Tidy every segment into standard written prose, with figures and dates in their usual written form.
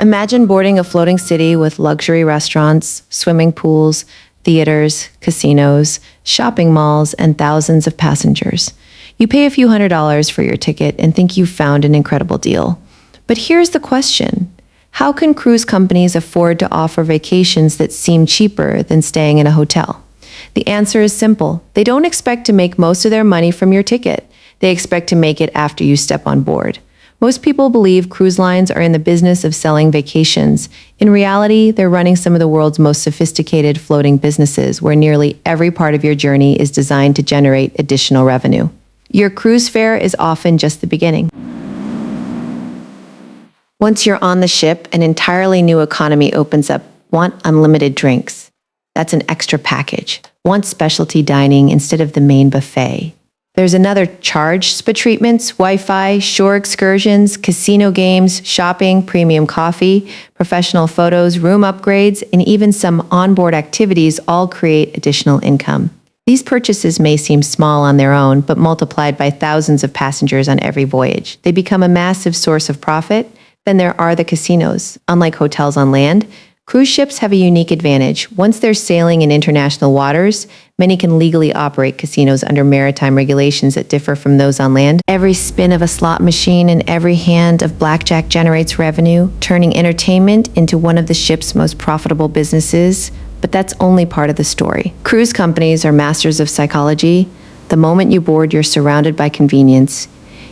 Imagine boarding a floating city with luxury restaurants, swimming pools, theaters, casinos, shopping malls, and thousands of passengers. You pay a few $100s for your ticket and think you've found an incredible deal. But here's the question. How can cruise companies afford to offer vacations that seem cheaper than staying in a hotel? The answer is simple. They don't expect to make most of their money from your ticket. They expect to make it after you step on board. Most people believe cruise lines are in the business of selling vacations. In reality, they're running some of the world's most sophisticated floating businesses where nearly every part of your journey is designed to generate additional revenue. Your cruise fare is often just the beginning. Once you're on the ship, an entirely new economy opens up. Want unlimited drinks? That's an extra package. Want specialty dining instead of the main buffet? There's another charge: spa treatments, Wi-Fi, shore excursions, casino games, shopping, premium coffee, professional photos, room upgrades, and even some onboard activities all create additional income. These purchases may seem small on their own, but multiplied by thousands of passengers on every voyage, they become a massive source of profit. Then there are the casinos. Unlike hotels on land, cruise ships have a unique advantage. Once they're sailing in international waters, many can legally operate casinos under maritime regulations that differ from those on land. Every spin of a slot machine and every hand of blackjack generates revenue, turning entertainment into one of the ship's most profitable businesses. But that's only part of the story. Cruise companies are masters of psychology. The moment you board, you're surrounded by convenience.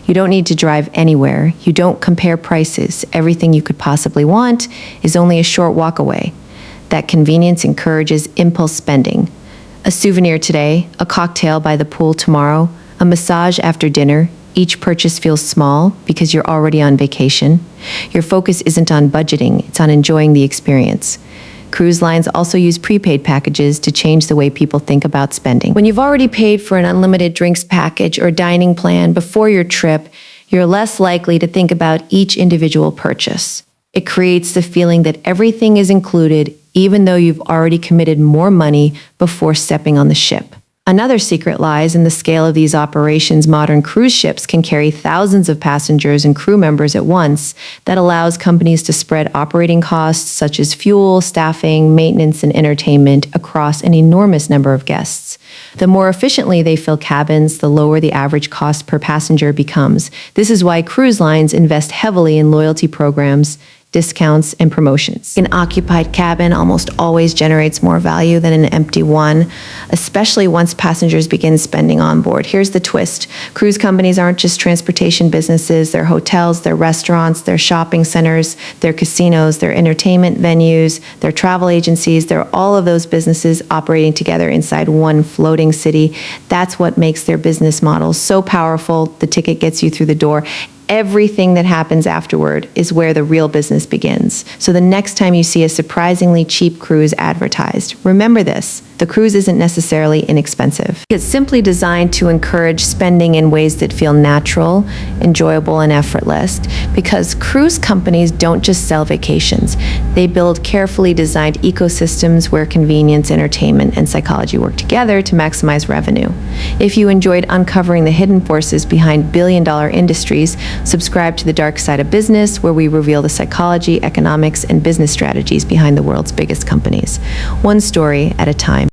You don't need to drive anywhere. You don't compare prices. Everything you could possibly want is only a short walk away. That convenience encourages impulse spending. A souvenir today, a cocktail by the pool tomorrow, a massage after dinner. Each purchase feels small because you're already on vacation. Your focus isn't on budgeting, it's on enjoying the experience. Cruise lines also use prepaid packages to change the way people think about spending. When you've already paid for an unlimited drinks package or dining plan before your trip, you're less likely to think about each individual purchase. It creates the feeling that everything is included, even though you've already committed more money before stepping on the ship. Another secret lies in the scale of these operations. Modern cruise ships can carry thousands of passengers and crew members at once. That allows companies to spread operating costs such as fuel, staffing, maintenance, and entertainment across an enormous number of guests. The more efficiently they fill cabins, the lower the average cost per passenger becomes. This is why cruise lines invest heavily in loyalty programs, discounts, and promotions. An occupied cabin almost always generates more value than an empty one, especially once passengers begin spending on board. Here's the twist. Cruise companies aren't just transportation businesses. They're hotels, they're restaurants, they're shopping centers, they're casinos, they're entertainment venues, they're travel agencies. They're all of those businesses operating together inside one floating city. That's what makes their business model so powerful. The ticket gets you through the door. Everything that happens afterward is where the real business begins. So the next time you see a surprisingly cheap cruise advertised, remember this: the cruise isn't necessarily inexpensive. It's simply designed to encourage spending in ways that feel natural, enjoyable, and effortless. Because cruise companies don't just sell vacations. They build carefully designed ecosystems where convenience, entertainment, and psychology work together to maximize revenue. If you enjoyed uncovering the hidden forces behind billion-dollar industries, subscribe to The Dark Side of Business, where we reveal the psychology, economics, and business strategies behind the world's biggest companies, one story at a time.